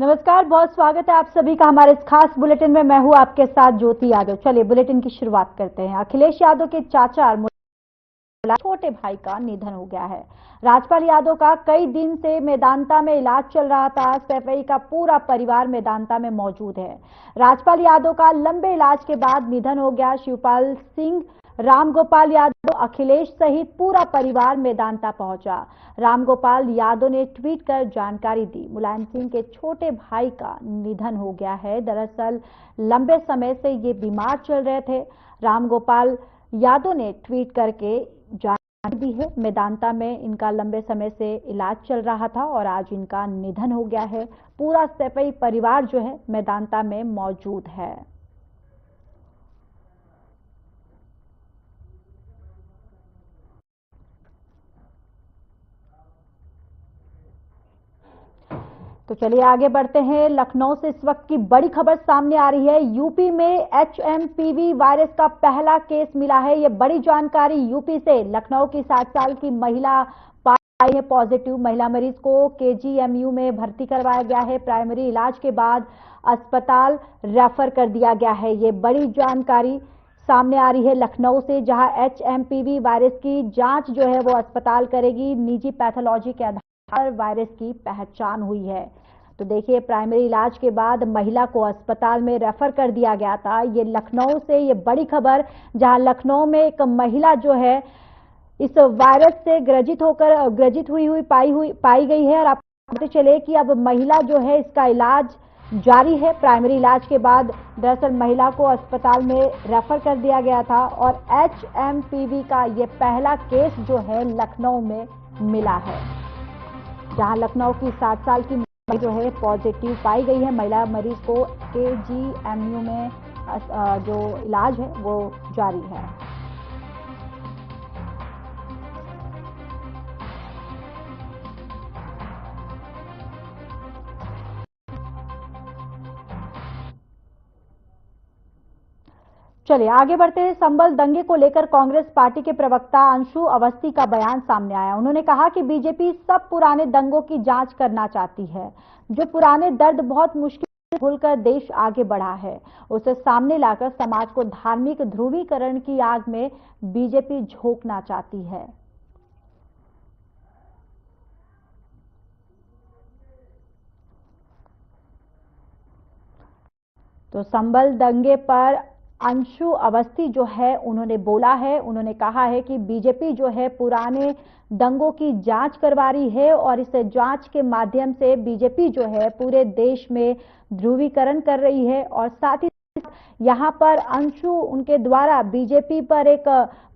नमस्कार, बहुत स्वागत है आप सभी का हमारे इस खास बुलेटिन में। मैं हूं आपके साथ ज्योति यादव। चलिए बुलेटिन की शुरुआत करते हैं। अखिलेश यादव के चाचा और छोटे भाई का निधन हो गया है। राजपाल यादव का कई दिन से मेदांता में इलाज चल रहा था। सैफई का पूरा परिवार मेदांता में मौजूद है। राजपाल यादव का लंबे इलाज के बाद निधन हो गया। शिवपाल सिंह, रामगोपाल यादव, अखिलेश सहित पूरा परिवार मेदांता पहुंचा। रामगोपाल यादव ने ट्वीट कर जानकारी दी, मुलायम सिंह के छोटे भाई का निधन हो गया है। दरअसल लंबे समय से ये बीमार चल रहे थे। रामगोपाल यादव ने ट्वीट करके जानकारी दी है। मेदांता में इनका लंबे समय से इलाज चल रहा था और आज इनका निधन हो गया है। पूरा सैफई परिवार जो है मेदांता में मौजूद है। तो चलिए आगे बढ़ते हैं। लखनऊ से इस वक्त की बड़ी खबर सामने आ रही है। यूपी में HMPV वायरस का पहला केस मिला है। ये बड़ी जानकारी यूपी से। लखनऊ की 60 साल की महिला पाई है पॉजिटिव। महिला मरीज को KGMU में भर्ती करवाया गया है। प्राइमरी इलाज के बाद अस्पताल रेफर कर दिया गया है। ये बड़ी जानकारी सामने आ रही है लखनऊ से, जहां HMPV वायरस की जांच जो है वो अस्पताल करेगी। निजी पैथोलॉजी के आधार वायरस की पहचान हुई है। तो देखिए, प्राइमरी इलाज के बाद महिला को अस्पताल में रेफर कर दिया गया था। ये लखनऊ से ये बड़ी खबर, जहां लखनऊ में एक महिला जो है इस वायरस से ग्रसित हुई पाई गई है। और आपको पता चले कि अब महिला जो है इसका इलाज जारी है। प्राइमरी इलाज के बाद दरअसल महिला को अस्पताल में रेफर कर दिया गया था और HMPV का ये पहला केस जो है लखनऊ में मिला है, जहां लखनऊ की 60 साल की जो है पॉजिटिव पाई गई है। महिला मरीज को KGMU में जो इलाज है वो जारी है। चलिए आगे बढ़ते हैं। संभल दंगे को लेकर कांग्रेस पार्टी के प्रवक्ता अंशु अवस्थी का बयान सामने आया। उन्होंने कहा कि बीजेपी सब पुराने दंगों की जांच करना चाहती है। जो पुराने दर्द बहुत मुश्किल से भूलकर देश आगे बढ़ा है, उसे सामने लाकर समाज को धार्मिक ध्रुवीकरण की आग में बीजेपी झोंकना चाहती है। तो संभल दंगे पर अंशु अवस्थी जो है उन्होंने बोला है, उन्होंने कहा है कि बीजेपी जो है पुराने दंगों की जांच करवा रही है और इस जांच के माध्यम से बीजेपी जो है पूरे देश में ध्रुवीकरण कर रही है। और साथ ही यहां पर अंशु उनके द्वारा बीजेपी पर एक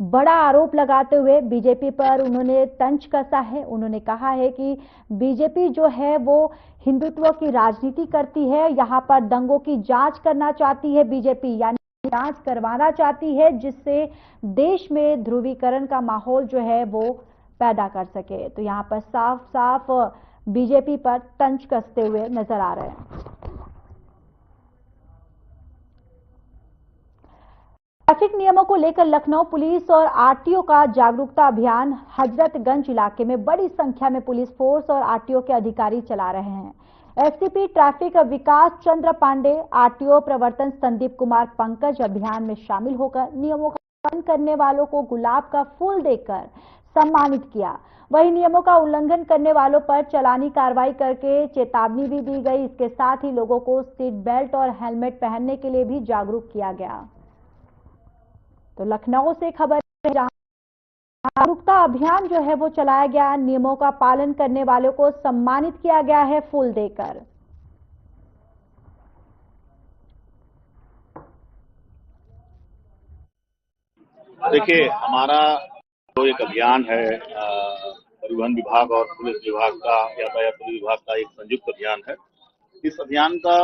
बड़ा आरोप लगाते हुए बीजेपी पर उन्होंने तंज कसा है। उन्होंने कहा है कि बीजेपी जो है वो हिंदुत्व की राजनीति करती है। यहां पर दंगों की जांच करना चाहती है बीजेपी, यानी जांच करवाना चाहती है, जिससे देश में ध्रुवीकरण का माहौल जो है वो पैदा कर सके। तो यहां पर साफ साफ बीजेपी पर तंज कसते हुए नजर आ रहे हैं। ट्रैफिक नियमों को लेकर लखनऊ पुलिस और RTO का जागरूकता अभियान हजरतगंज इलाके में बड़ी संख्या में पुलिस फोर्स और RTO के अधिकारी चला रहे हैं। SCP ट्रैफिक विकास चंद्र पांडे, RTO प्रवर्तन संदीप कुमार पंकज अभियान में शामिल होकर नियमों का पालन करने वालों को गुलाब का फूल देकर सम्मानित किया। वहीं नियमों का उल्लंघन करने वालों पर चालानी कार्रवाई करके चेतावनी भी दी गई। इसके साथ ही लोगों को सीट बेल्ट और हेलमेट पहनने के लिए भी जागरूक किया गया। तो लखनऊ से खबर है, जहां जागरूकता अभियान जो है वो चलाया गया। नियमों का पालन करने वालों को सम्मानित किया गया है फूल देकर। देखिए, हमारा जो एक अभियान है परिवहन विभाग और पुलिस विभाग का, यातायात पुलिस विभाग का एक संयुक्त अभियान है। इस अभियान का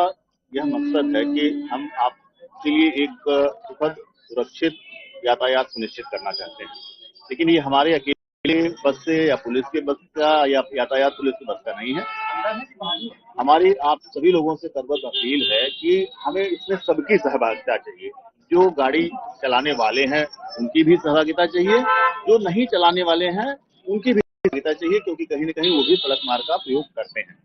यह मकसद है कि हम आपके लिए एक सुखद सुरक्षित यातायात सुनिश्चित करना चाहते हैं। लेकिन ये हमारे अकेले बस से या पुलिस के बस का या यातायात पुलिस की बस का नहीं है। हमारी आप सभी लोगों से करबद्ध अपील है कि हमें इसमें सबकी सहभागिता चाहिए। जो गाड़ी चलाने वाले हैं उनकी भी सहभागिता चाहिए, जो नहीं चलाने वाले हैं उनकी भी सहभागिता चाहिए, क्योंकि कहीं न कहीं वो भी सड़क मार्ग का प्रयोग करते हैं।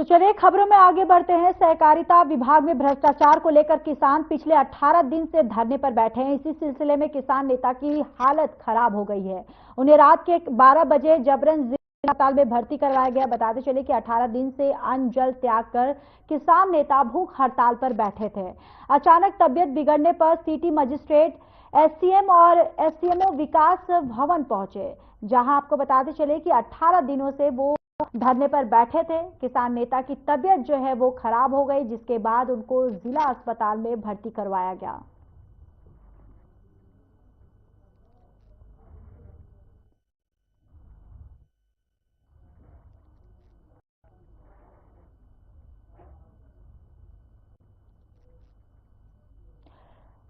तो चलिए खबरों में आगे बढ़ते हैं। सहकारिता विभाग में भ्रष्टाचार को लेकर किसान पिछले 18 दिन से धरने पर बैठे हैं। इसी सिलसिले में किसान नेता की हालत खराब हो गई है। उन्हें रात के 12 बजे जबरन जिला अस्पताल में भर्ती करवाया गया। बताते चले कि 18 दिन से अन्न जल त्याग कर किसान नेता भूख हड़ताल पर बैठे थे। अचानक तबियत बिगड़ने पर सिटी मजिस्ट्रेट, एसडीएम और एसडीएमओ विकास भवन पहुंचे, जहां आपको बताते चले कि 18 दिनों से वो धरने पर बैठे थे। किसान नेता की तबीयत जो है वो खराब हो गई, जिसके बाद उनको जिला अस्पताल में भर्ती करवाया गया।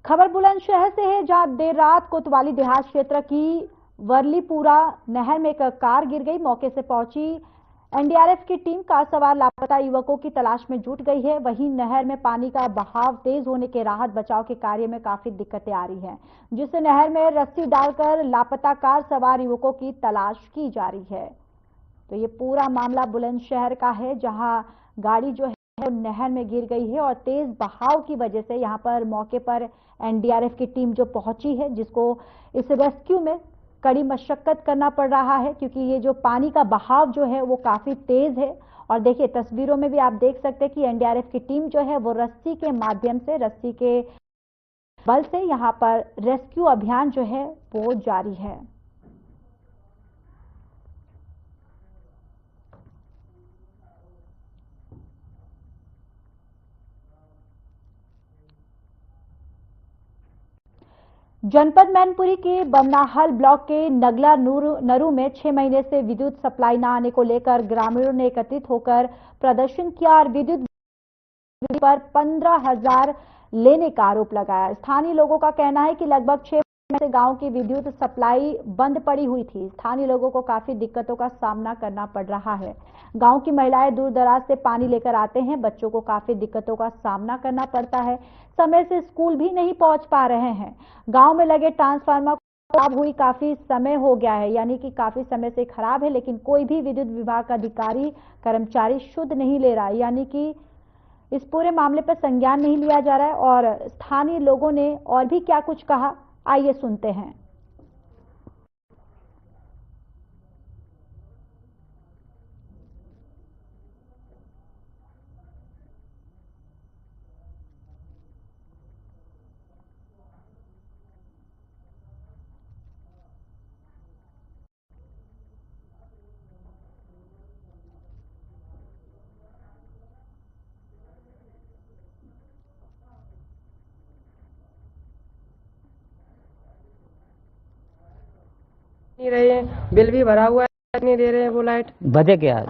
खबर बुलंदशहर से है, जहां देर रात कोतवाली देहात क्षेत्र की वर्लीपुरा नहर में एक कार गिर गई। मौके से पहुंची एनडीआरएफ की टीम कार सवार लापता युवकों की तलाश में जुट गई है। वहीं नहर में पानी का बहाव तेज होने के राहत बचाव के कार्य में काफी दिक्कतें आ रही हैं, जिससे नहर में रस्सी डालकर लापता कार सवार युवकों की तलाश की जा रही है। तो ये पूरा मामला बुलंदशहर का है, जहां गाड़ी जो है नहर में गिर गई है और तेज बहाव की वजह से यहां पर मौके पर एनडीआरएफ की टीम जो पहुंची है, जिसको इस रेस्क्यू में कड़ी मशक्कत करना पड़ रहा है, क्योंकि ये जो पानी का बहाव जो है वो काफी तेज है। और देखिए तस्वीरों में भी आप देख सकते हैं कि एनडीआरएफ की टीम जो है वो रस्सी के माध्यम से, रस्सी के बल से यहां पर रेस्क्यू अभियान जो है वो जारी है। जनपद मैनपुरी के बमनाहल ब्लॉक के नगला नरू में 6 महीने से विद्युत सप्लाई न आने को लेकर ग्रामीणों ने एकत्रित होकर प्रदर्शन किया और विद्युत पर 15,000 लेने का आरोप लगाया। स्थानीय लोगों का कहना है कि लगभग 6 महीने से गांव की विद्युत सप्लाई बंद पड़ी हुई थी। स्थानीय लोगों को काफी दिक्कतों का सामना करना पड़ रहा है। गांव की महिलाएं दूर दराज से पानी लेकर आते हैं, बच्चों को काफी दिक्कतों का सामना करना पड़ता है। समय से स्कूल भी नहीं पहुंच पा रहे हैं। गांव में लगे ट्रांसफार्मर खराब हुई काफी समय हो गया है, यानी कि काफी समय से खराब है, लेकिन कोई भी विद्युत विभाग का अधिकारी कर्मचारी शुद्ध नहीं ले रहा है, यानी कि इस पूरे मामले पर संज्ञान नहीं लिया जा रहा है। और स्थानीय लोगों ने और भी क्या कुछ कहा, आइए सुनते हैं। नहीं रहे हैं, बिल भी भरा हुआ है, नहीं दे रहे हैं वो लाइट। वजह क्या है?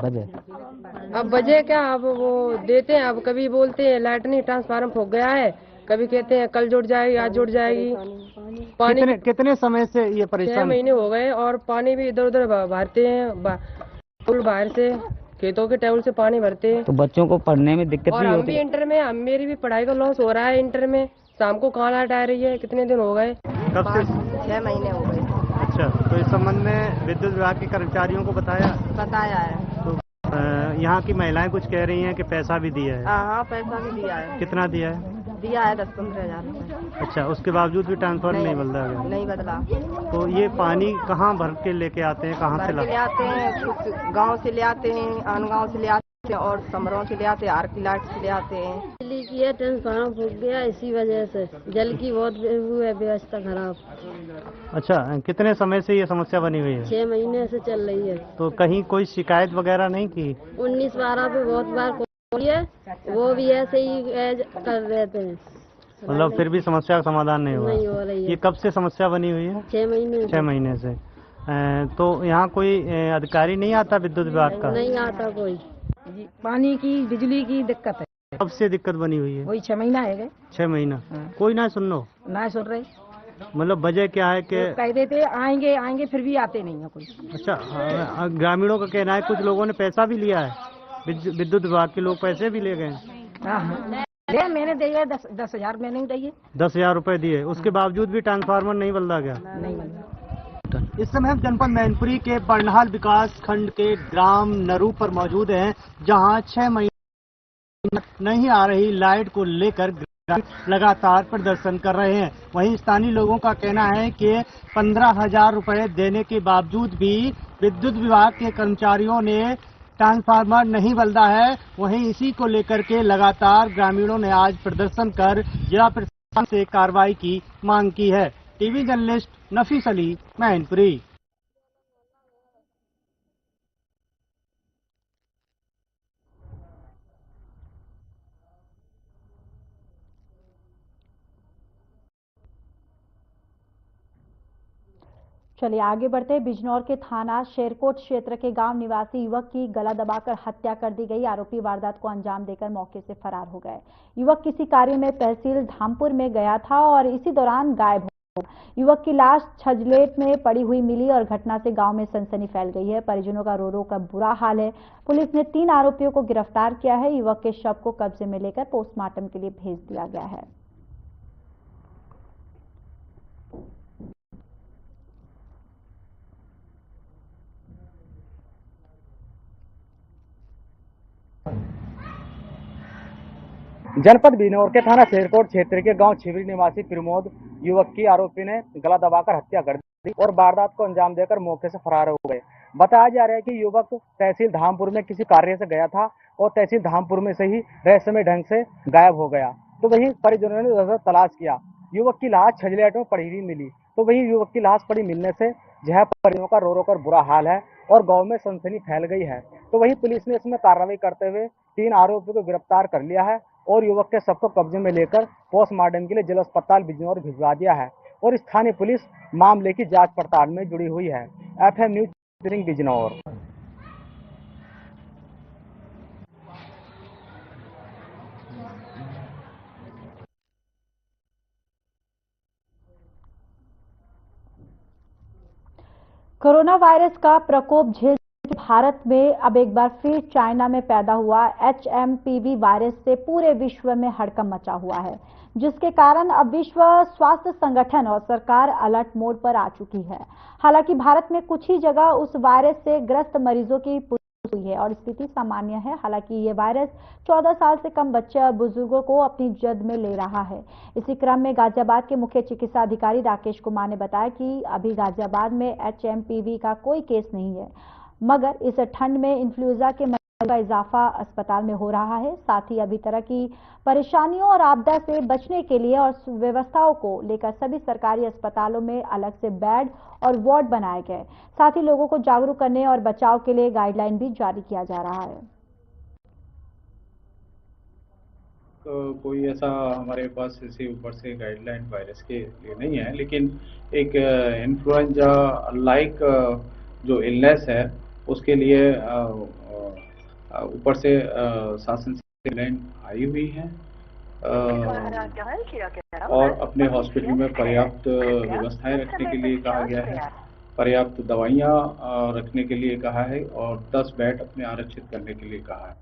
अब वजह क्या, अब वो देते हैं, अब कभी बोलते हैं लाइट नहीं, ट्रांसफार्मर फूक गया है, कभी कहते हैं कल जुड़ जाएगी, आज जुड़ जाएगी। पानी कितने समय से ये परेशान? 6 महीने हो गए और पानी भी इधर उधर भरते हैं, बाहर से खेतों के टेबल से पानी भरते हैं। तो बच्चों को पढ़ने में दिक्कत और नहीं हम होती? भी इंटर में, मेरी भी पढ़ाई का लॉस हो रहा है इंटर में। शाम को कहाँ लाइट आ रही है, कितने दिन हो गए? कब से? 6 महीने हो गए। अच्छा, तो इस संबंध में विद्युत विभाग के कर्मचारियों को बताया है। तो यहाँ की महिलाएं कुछ कह रही हैं कि पैसा भी दिया है। हाँ, पैसा भी दिया है। कितना दिया है? दिया है 10-15 हजार। अच्छा, उसके बावजूद भी ट्रांसफार्मर नहीं बदला गया? नहीं बदला। तो ये पानी कहाँ भर के लेके आते हैं, कहाँ से ले आते हैं? कुछ गाँव से ले आते हैं, आन गाँव से ले आते हैं और समरों से ले आते हैं, आर की लाइट से ले आते हैं। बिजली की ट्रांसफार्मर फूक गया, इसी वजह से जल की बहुत व्यवस्था खराब। अच्छा, कितने समय से ये समस्या बनी हुई है? 6 महीने से चल रही है। तो कहीं कोई शिकायत वगैरह नहीं की? 19-12 पे बहुत बार कॉल है, वो भी ऐसे ही कर रहते हैं। मतलब फिर भी समस्या का समाधान नहीं हुआ? नहीं हो रही है। ये कब से समस्या बनी हुई है? 6 महीने। 6 महीने से। तो यहाँ कोई अधिकारी नहीं आता विद्युत विभाग का? नहीं आता कोई। पानी की, बिजली की दिक्कत है। कब से दिक्कत बनी हुई है? वही 6 महीना है। 6 महीना। हाँ। कोई ना सुन लो? ना सुन रहे। मतलब वजह क्या है कि कह देते आएंगे फिर भी आते नहीं है कोई। अच्छा, ग्रामीणों का कहना है कुछ लोगों ने पैसा भी लिया है, विद्युत विभाग के लोग पैसे भी ले गए। हाँ, मैंने दिए 10,000 मैंने दिए। 10,000 रुपए दिए, उसके बावजूद भी ट्रांसफार्मर नहीं बदला गया? नहीं बदला। इस समय हम जनपद मैनपुरी के बरनहाल विकास खंड के ग्राम नरू पर मौजूद हैं, जहां 6 महीने नहीं आ रही लाइट को लेकर लगातार प्रदर्शन कर रहे हैं। वहीं स्थानीय लोगों का कहना है कि 15,000 रुपए देने के बावजूद भी विद्युत विभाग के कर्मचारियों ने ट्रांसफार्मर नहीं बदला है। वहीं इसी को लेकर के लगातार ग्रामीणों ने आज प्रदर्शन कर जिला प्रशासन से कार्रवाई की मांग की है। टीवी जर्नलिस्ट नफीस अली, मैनपुरी। चलिए आगे बढ़ते हैं। बिजनौर के थाना शेरकोट क्षेत्र के गांव निवासी युवक की गला दबाकर हत्या कर दी गई। आरोपी वारदात को अंजाम देकर मौके से फरार हो गए। युवक किसी कार्य में तहसील धामपुर में गया था और इसी दौरान गायब हो गया। युवक की लाश छजलेट में पड़ी हुई मिली और घटना से गांव में सनसनी फैल गई है। परिजनों का रो रो कर बुरा हाल है। पुलिस ने 3 आरोपियों को गिरफ्तार किया है। युवक के शव को कब्जे में लेकर पोस्टमार्टम के लिए भेज दिया गया है। जनपद बिजनौर के थाना शेरकोट क्षेत्र के गांव छिबरी निवासी प्रमोद युवक की आरोपी ने गला दबाकर हत्या कर दी और वारदात को अंजाम देकर मौके से फरार हो गए। बताया जा रहा है कि युवक तहसील धामपुर में किसी कार्य से गया था और तहसील धामपुर में से ही रहस्यमय ढंग से गायब हो गया। तो वहीं परिजनों ने तलाश किया। युवक की लाश छजलेट में पड़ी हुई मिली। तो वहीं युवक की लाश पड़ी मिलने से जहां परिजनों का रो रो कर बुरा हाल है और गाँव में सनसनी फैल गई है। तो वहीं पुलिस ने इसमें कार्रवाई करते हुए 3 आरोपियों को गिरफ्तार कर लिया है और युवक के शव को कब्जे में लेकर पोस्टमार्टम के लिए जिला अस्पताल बिजनौर भिजवा दिया है और स्थानीय पुलिस मामले की जांच पड़ताल में जुड़ी हुई है। FM news Bijnor. Corona virus का प्रकोप झेल भारत में अब एक बार फिर चाइना में पैदा हुआ HMPV वायरस से पूरे विश्व में हड़कंप मचा हुआ है, जिसके कारण अब विश्व स्वास्थ्य संगठन और सरकार अलर्ट मोड पर आ चुकी है। हालांकि भारत में कुछ ही जगह उस वायरस से ग्रस्त मरीजों की पुष्टि हुई है और स्थिति सामान्य है। हालांकि ये वायरस 14 साल से कम बच्चे और बुजुर्गों को अपनी जद में ले रहा है। इसी क्रम में गाजियाबाद के मुख्य चिकित्सा अधिकारी राकेश कुमार ने बताया कि अभी गाजियाबाद में HMPV का कोई केस नहीं है, मगर इस ठंड में इन्फ्लुएंजा के मरीजों का इजाफा अस्पताल में हो रहा है। साथ ही अभी तरह की परेशानियों और आपदा से बचने के लिए और व्यवस्थाओं को लेकर सभी सरकारी अस्पतालों में अलग से बेड और वार्ड बनाए गए। साथ ही लोगों को जागरूक करने और बचाव के लिए गाइडलाइन भी जारी किया जा रहा है। तो कोई ऐसा हमारे पास ऐसे ऊपर से गाइडलाइन वायरस के लिए नहीं है, लेकिन एक इन्फ्लुएंजा लाइक जो इलनेस है उसके लिए ऊपर से शासन से गाइडलाइन आई हुई है और अपने हॉस्पिटल में पर्याप्त व्यवस्थाएं रखने के लिए कहा गया है, पर्याप्त दवाइयां रखने के लिए कहा है और 10 बेड अपने आरक्षित करने के लिए कहा है।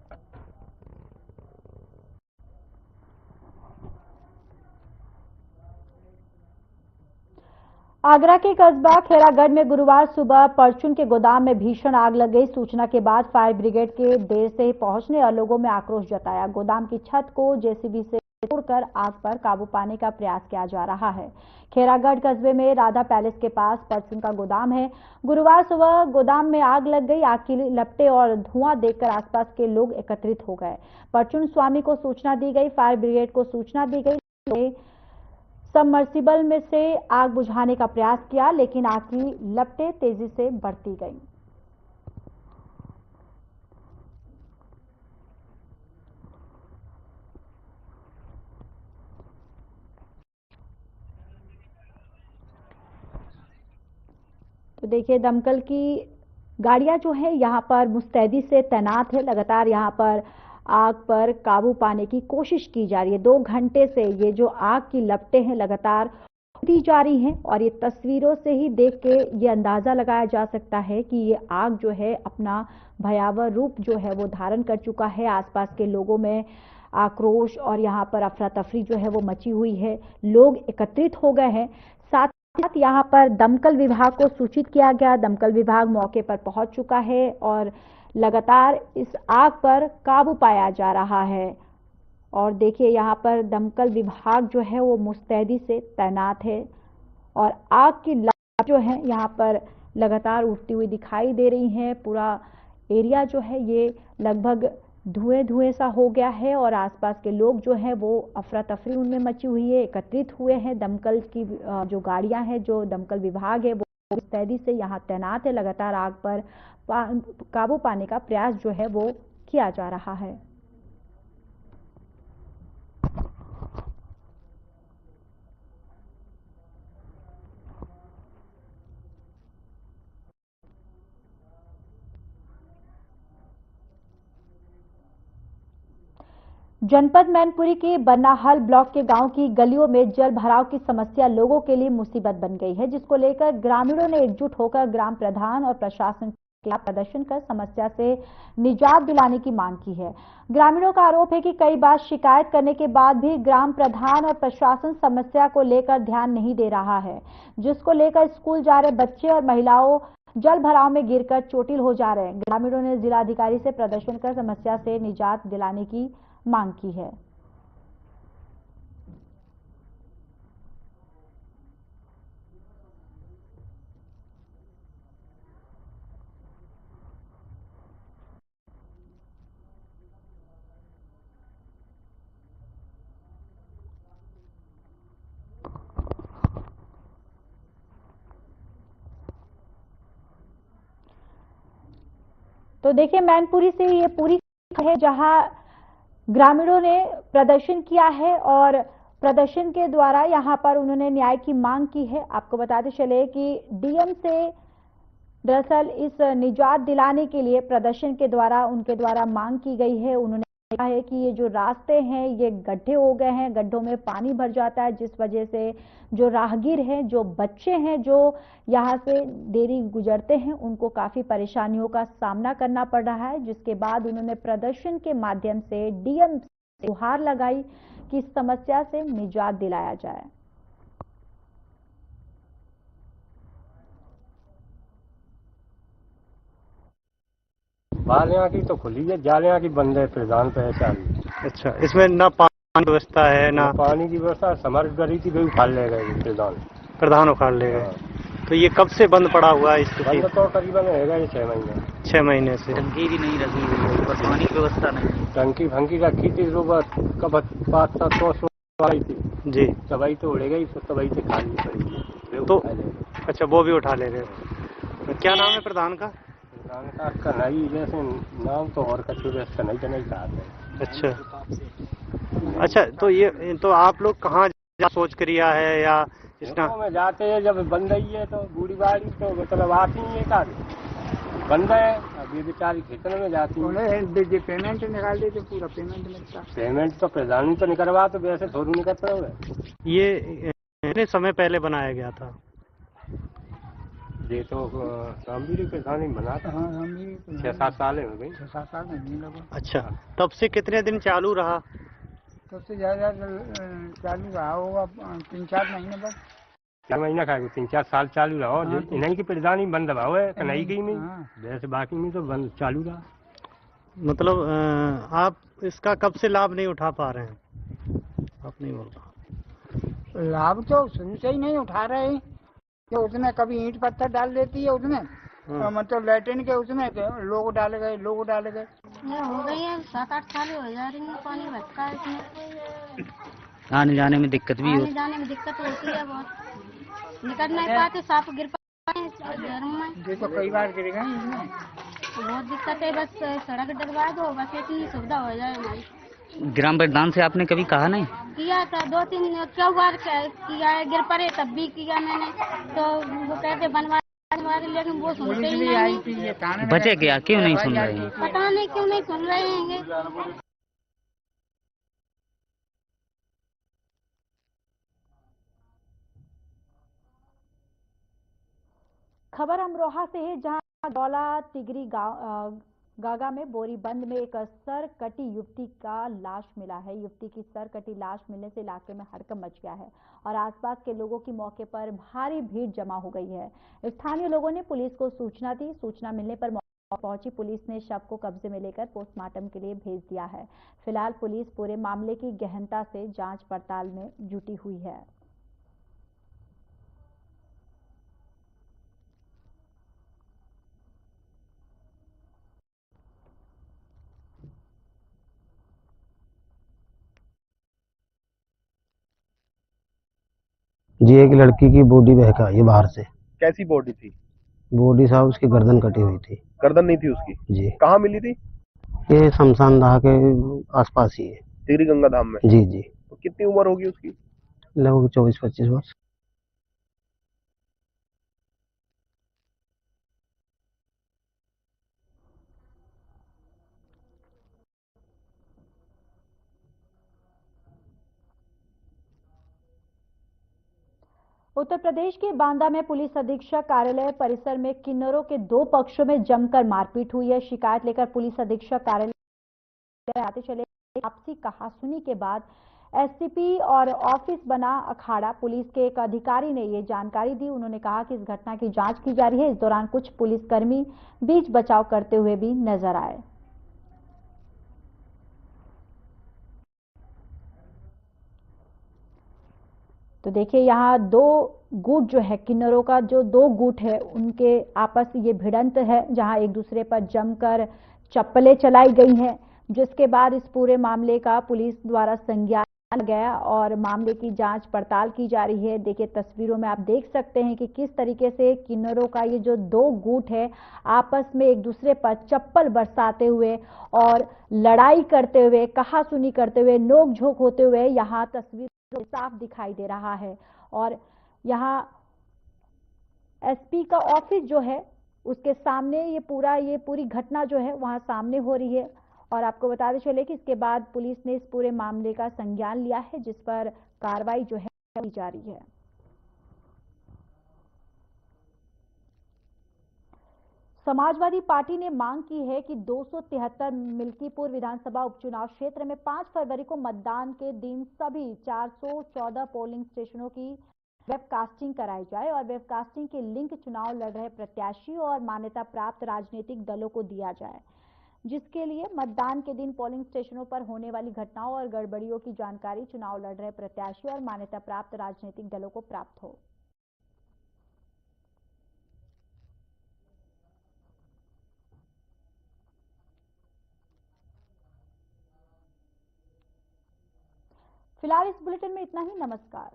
आगरा के कस्बा खेरागढ़ में गुरुवार सुबह परचून के गोदाम में भीषण आग लग गई। सूचना के बाद फायर ब्रिगेड के देर से पहुंचने और लोगों में आक्रोश जताया। गोदाम की छत को जेसीबी से तोड़कर आग पर काबू पाने का प्रयास किया जा रहा है। खेरागढ़ कस्बे में राधा पैलेस के पास परचून का गोदाम है। गुरुवार सुबह गोदाम में आग लग गई। आग की लपटें और धुआं देखकर आसपास के लोग एकत्रित हो गए। परचून स्वामी को सूचना दी गई। फायर ब्रिगेड को सूचना दी गई। सबमर्सिबल में से आग बुझाने का प्रयास किया, लेकिन आग की लपटें तेजी से बढ़ती गईं। तो देखिए, दमकल की गाड़ियां जो है यहाँ पर मुस्तैदी से तैनात है। लगातार यहाँ पर आग पर काबू पाने की कोशिश की जा रही है। 2 घंटे से ये जो आग की लपटें हैं लगातार दी जा रही हैं और ये तस्वीरों से ही देख के ये अंदाजा लगाया जा सकता है कि ये आग जो है अपना भयावह रूप जो है वो धारण कर चुका है। आसपास के लोगों में आक्रोश और यहाँ पर अफरा तफरी जो है वो मची हुई है। लोग एकत्रित हो गए हैं। साथ यहाँ पर दमकल विभाग को सूचित किया गया। दमकल विभाग मौके पर पहुंच चुका है और लगातार इस आग पर काबू पाया जा रहा है। और देखिए यहाँ पर दमकल विभाग जो है वो मुस्तैदी से तैनात है और आग की लपटें जो है यहाँ पर लगातार उठती हुई दिखाई दे रही हैं। पूरा एरिया जो है ये लगभग धुएं सा हो गया है और आसपास के लोग जो हैं वो अफरा तफरी उनमें मची हुई है, एकत्रित हुए हैं। दमकल की जो गाड़ियां हैं, जो दमकल विभाग है वो मुस्तैदी से यहाँ तैनात है। लगातार आग पर काबू पाने का प्रयास जो है वो किया जा रहा है। जनपद मैनपुरी के बन्नाहल ब्लॉक के गांव की गलियों में जल भराव की समस्या लोगों के लिए मुसीबत बन गई है, जिसको लेकर ग्रामीणों ने एकजुट होकर ग्राम प्रधान और प्रशासन के खिलाफ प्रदर्शन कर समस्या से निजात दिलाने की मांग की है। ग्रामीणों का आरोप है कि कई बार शिकायत करने के बाद भी ग्राम प्रधान और प्रशासन समस्या को लेकर ध्यान नहीं दे रहा है, जिसको लेकर स्कूल जा रहे बच्चे और महिलाओं जल भराव में गिरकर चोटिल हो जा रहे हैं। ग्रामीणों ने जिलाधिकारी से प्रदर्शन कर समस्या से निजात दिलाने की मांग की है। तो देखिए मैनपुरी से ये पूरी है जहां ग्रामीणों ने प्रदर्शन किया है और प्रदर्शन के द्वारा यहां पर उन्होंने न्याय की मांग की है। आपको बताते चले कि डीएम से दरअसल इस निजात दिलाने के लिए प्रदर्शन के द्वारा उनके द्वारा मांग की गई है। उन्होंने कहा है कि ये जो रास्ते हैं ये गड्ढे हो गए हैं, गड्ढों में पानी भर जाता है, जिस वजह से जो राहगीर हैं, जो बच्चे हैं, जो यहाँ से देरी गुजरते हैं, उनको काफी परेशानियों का सामना करना पड़ रहा है। जिसके बाद उन्होंने प्रदर्शन के माध्यम से डीएम से गुहार लगाई कि इस समस्या से निजात दिलाया जाए। बालियाँ की तो खुली है, जालियाँ की बंद है, प्रधान पहचान। अच्छा, इसमें ना पानी व्यवस्था है ना पानी की व्यवस्था। समर गरी थी भाई उखाड़ ले गए प्रधान उखाड़ ले गए। तो ये कब से बंद पड़ा हुआ है? बंद तो करीबन रहेगा ये 6 महीने। 6 महीने से टंकी भी नहीं रखी हुई है, पानी की व्यवस्था नहीं। टंकी भंकी रखी थी, रोबत कब 500-700 आई थी जी, तबाई तो उड़े गई, तबाई से खानी पड़ेगी तो अच्छा वो भी उठा ले गए। तो क्या नाम है प्रधान का? कन्हई, जैसे नाम तो और कछु कन्हई कन्हई कहा है। अच्छा, तो ये तो आप लोग कहाँ सोच करिया है या इसका में जाते हैं जब बंद ही है तो बूढ़ी बाड़ी तो मतलब आती है का बंद है। अब ये बेचारी खेतन में जाती है, पेमेंट निकाल देते, पूरा पेमेंट मिलता। पेमेंट तो प्रधान तो निकलवा, तो वैसे थोड़ी निकलता है। ये कितने समय पहले बनाया गया था? ये तो रामवीर प्रधान ही बना था। हाँ, 6-7 साल हो गई। 6-7 साल नहीं लगा। अच्छा, तब से कितने दिन चालू रहा? तब से ज्यादा चालू रहा होगा 3-4 महीने बस। 4 महीना खाएगा, 3-4 साल चालू रहा। और इन्हीं की प्रधान ही बंद रहा है, कन्हई की में वैसे बाकी में तो बंद चालू रहा। मतलब आप इसका कब से लाभ नहीं उठा पा रहे हैं? आप नहीं बोल रहा। लाभ तो शुरू से ही नहीं उठा रहे हैं कि उसमें कभी ईंट पत्थर डाल देती है उसमें, मतलब लैट्रिन के उसमें लोग डाले गए। हो गई है 7-8 साल हो जा रही है, पानी भटका है इसमें। आने जाने में दिक्कत भी आने जाने में दिक्कत होती है बहुत, निकल नहीं पाते, सांप गिर पाते हैं घरों में। देखो कई बार गिर गए इसमें, तो बहुत दिक्कत है। बस सड़क डलवा दो, बस इतनी सुविधा हो जाए हमारी। ग्राम प्रधान से आपने कभी कहा नहीं? किया था 2-3 बार किया है, गिर पड़े तब भी किया मैंने, तो वो कहते बनवा, लेकिन वो सुनते ही नहीं। बचे क्या, क्यों नहीं सुन रहे हैं? पता नहीं क्यों नहीं सुन रहे हैं। खबर अमरोहा से है, जहां दौला तिगरी गागा में बोरीबंद में एक सर कटी युवती का लाश मिला है। युवती की सर कटी लाश मिलने से इलाके में हड़कंप मच गया है और आसपास के लोगों की मौके पर भारी भीड़ जमा हो गई है। स्थानीय लोगों ने पुलिस को सूचना दी। सूचना मिलने पर पहुंची पुलिस ने शव को कब्जे में लेकर पोस्टमार्टम के लिए भेज दिया है। फिलहाल पुलिस पूरे मामले की गहनता से जांच पड़ताल में जुटी हुई है। जी, एक लड़की की बॉडी बहका ये बाहर से। कैसी बॉडी थी? बॉडी साहब उसकी गर्दन कटी हुई थी। गर्दन नहीं थी उसकी? जी। कहाँ मिली थी? ये शमशान दाह के आसपास ही है। टिहरी गंगा धाम में? जी जी। तो कितनी उम्र होगी उसकी? लगभग 24-25 वर्ष। उत्तर प्रदेश के बांदा में पुलिस अधीक्षक कार्यालय परिसर में किन्नरों के दो पक्षों में जमकर मारपीट हुई है। शिकायत लेकर पुलिस अधीक्षक कार्यालय आते चले आपसी कहासुनी के बाद एससीपी और ऑफिस बना अखाड़ा। पुलिस के एक अधिकारी ने ये जानकारी दी। उन्होंने कहा कि इस घटना की जांच की जा रही है। इस दौरान कुछ पुलिसकर्मी बीच बचाव करते हुए भी नजर आए। तो देखिए यहाँ दो गुट जो है किन्नरों का जो दो गुट है उनके आपस ये भिड़ंत है, जहां एक दूसरे पर जमकर चप्पलें चलाई गई हैं, जिसके बाद इस पूरे मामले का पुलिस द्वारा संज्ञान गया और मामले की जांच पड़ताल की जा रही है। देखिए तस्वीरों में आप देख सकते हैं कि किस तरीके से किन्नरों का ये जो दो गुट है आपस में एक दूसरे पर चप्पल बरसाते हुए और लड़ाई करते हुए, कहासुनी करते हुए, नोक-झोंक होते हुए यहाँ तस्वीर साफ दिखाई दे रहा है। और यहाँ एसपी का ऑफिस जो है उसके सामने ये पूरी घटना जो है वहां सामने हो रही है। और आपको बताते चले कि इसके बाद पुलिस ने इस पूरे मामले का संज्ञान लिया है, जिस पर कार्रवाई जो है की जा रही है। समाजवादी पार्टी ने मांग की है कि 273 मिल्कीपुर विधानसभा उपचुनाव क्षेत्र में 5 फरवरी को मतदान के दिन सभी 414 पोलिंग स्टेशनों की वेबकास्टिंग कराई जाए और वेबकास्टिंग के लिंक चुनाव लड़ रहे प्रत्याशी और मान्यता प्राप्त राजनीतिक दलों को दिया जाए, जिसके लिए मतदान के दिन पोलिंग स्टेशनों पर होने वाली घटनाओं और गड़बड़ियों की जानकारी चुनाव लड़ रहे प्रत्याशी और मान्यता प्राप्त राजनीतिक दलों को प्राप्त हो। फिलहाल इस बुलेटिन में इतना ही। नमस्कार।